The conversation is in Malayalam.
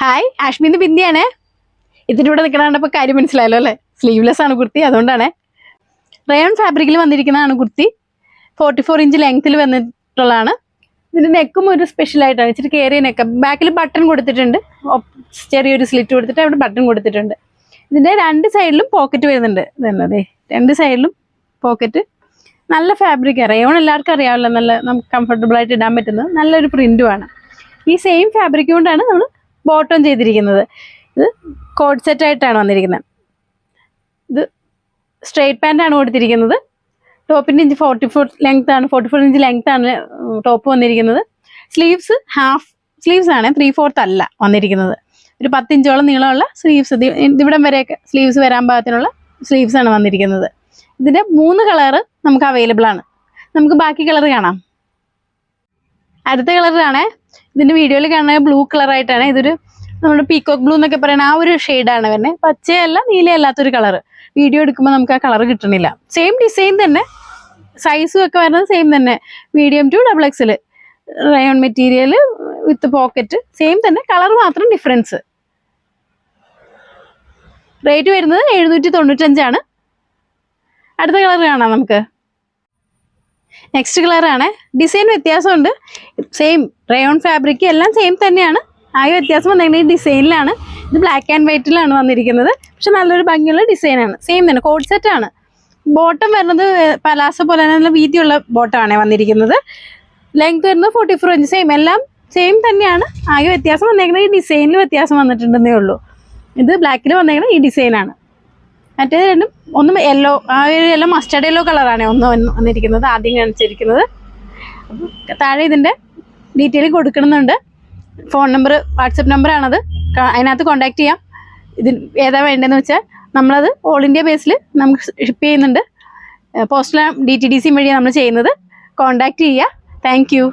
ഹായ്, ആഷ്മിന്ന് ബിന്ദിയാണേ. ഇതിൻ്റെ കൂടെ നിൽക്കണപ്പോൾ കാര്യം മനസ്സിലായല്ലോ അല്ലേ? സ്ലീവ്ലെസ് ആണ് കുർത്തി, അതുകൊണ്ടാണ്. റയോൺ ഫാബ്രിക്കിൽ വന്നിരിക്കുന്നതാണ് കുർത്തി. 44 ഇഞ്ച് ലെങ്ത്തിൽ വന്നിട്ടുള്ളതാണ്. ഇതിൻ്റെ നെക്കും ഒരു സ്പെഷ്യലായിട്ടാണ്, ഇച്ചിരി കയറിയ നെക്ക്. ബാക്കിൽ ബട്ടൺ കൊടുത്തിട്ടുണ്ട്, ചെറിയൊരു സ്ലിറ്റ് കൊടുത്തിട്ട് അവിടെ ബട്ടൺ കൊടുത്തിട്ടുണ്ട്. ഇതിൻ്റെ രണ്ട് സൈഡിലും പോക്കറ്റ് വരുന്നുണ്ട്. ഇതന്നെ രണ്ട് സൈഡിലും പോക്കറ്റ്. നല്ല ഫാബ്രിക്കാണ്. റയോൺ എല്ലാവർക്കും അറിയാമല്ലോ, നല്ല നമുക്ക് കംഫർട്ടബിൾ ആയിട്ട് ഇടാൻ പറ്റുന്നത് നല്ലൊരു പ്രിൻറ്റുമാണ്. ഈ സെയിം ഫാബ്രിക് കൊണ്ടാണ് നമ്മൾ ബോട്ടം ചെയ്തിരിക്കുന്നത്. ഇത് കോഡ് സെറ്റായിട്ടാണ് വന്നിരിക്കുന്നത്. ഇത് സ്ട്രെയിറ്റ് പാൻ്റാണ് കൊടുത്തിരിക്കുന്നത്. ടോപ്പിൻ്റെ ഇഞ്ച് 44 ഇഞ്ച് ലെങ്ത് ആണ് ടോപ്പ് വന്നിരിക്കുന്നത്. സ്ലീവ്സ് ഹാഫ് സ്ലീവ്സ് ആണ്, 3/4 അല്ല വന്നിരിക്കുന്നത്. ഒരു 10 ഇഞ്ചോളം നീളമുള്ള സ്ലീവ്സ്, ഇവിടം വരെയൊക്കെ സ്ലീവ്സ് വരാൻ പാകത്തിനുള്ള സ്ലീവ്സ് ആണ് വന്നിരിക്കുന്നത്. ഇതിൻ്റെ 3 കളറ് നമുക്ക് അവൈലബിൾ ആണ്. നമുക്ക് ബാക്കി കളർ കാണാം. അടുത്ത കളറാണ് ഇതിൻ്റെ വീഡിയോയിൽ കാണുന്നത് ബ്ലൂ കളറായിട്ടാണ്. ഇതൊരു നമ്മുടെ പീക്കോക്ക് ബ്ലൂ എന്നൊക്കെ പറയുന്ന ആ ഒരു ഷെയ്ഡാണ് വരുന്നത്. പച്ചയല്ല നീലയല്ലാത്തൊരു കളറ്. വീഡിയോ എടുക്കുമ്പോൾ നമുക്ക് ആ കളർ കിട്ടണില്ല. സെയിം ഡിസൈൻ തന്നെ, സൈസും ഒക്കെ വരുന്നത് സെയിം തന്നെ. Medium to XXL rayon material with pocket, same തന്നെ, കളർ മാത്രം ഡിഫറൻസ്. റേറ്റ് വരുന്നത് 795 ആണ്. അടുത്ത കളർ കാണാം നമുക്ക്. നെക്സ്റ്റ് കളറാണ്. ഡിസൈൻ വ്യത്യാസമുണ്ട്. സെയിം റയോൺ ഫാബ്രിക് എല്ലാം സെയിം തന്നെയാണ്. ആകെ വ്യത്യാസം വന്നിരിക്കുന്നത് ഈ ഡിസൈനിലാണ്. ഇത് ബ്ലാക്ക് ആൻഡ് വൈറ്റിലാണ് വന്നിരിക്കുന്നത്. പക്ഷെ നല്ലൊരു ഭംഗിയുള്ള ഡിസൈനാണ്. സെയിം തന്നെ, കോഡ് സെറ്റാണ്. ബോട്ടം വരുന്നത് പലാസ പോലെ തന്നെ നല്ല വീതിയുള്ള ബോട്ടമാണ് വന്നിരിക്കുന്നത്. ലെങ്ത് വരുന്നത് 44 ഇഞ്ച്. സെയിം, എല്ലാം സെയിം തന്നെയാണ്. ആകെ വ്യത്യാസം വന്നിരിക്കുന്നത് ഈ ഡിസൈനിൽ വ്യത്യാസം വന്നിട്ടുണ്ടെന്നേ ഉള്ളൂ. ഇത് ബ്ലാക്കിൽ വന്നിരിക്കുന്നത് ഈ ഡിസൈനാണ്. മറ്റേത് രണ്ടും ഒന്നും യെല്ലോ, ആ ഒരു യെല്ലോ മസ്റ്റർഡ് യെല്ലോ കളറാണ് ഒന്ന് വന്നിരിക്കുന്നത്, ആദ്യം കാണിച്ചിരിക്കുന്നത്. അപ്പം താഴെ ഇതിൻ്റെ ഡീറ്റെയിൽ കൊടുക്കണമെന്നുണ്ട്. ഫോൺ നമ്പർ, വാട്സപ്പ് നമ്പറാണത്. അതിനകത്ത് കോൺടാക്ട് ചെയ്യാം. ഇതിൽ ഏതാ വേണ്ടതെന്ന് വെച്ചാൽ നമ്മളത് ഓൾ ഇന്ത്യ ബേസിൽ നമുക്ക് ഷിപ്പ് ചെയ്യുന്നുണ്ട്. പോസ്റ്റൽ DTDC വഴിയാണ് നമ്മൾ ചെയ്യുന്നത്. കോൺടാക്ട് ചെയ്യുക. Thank you.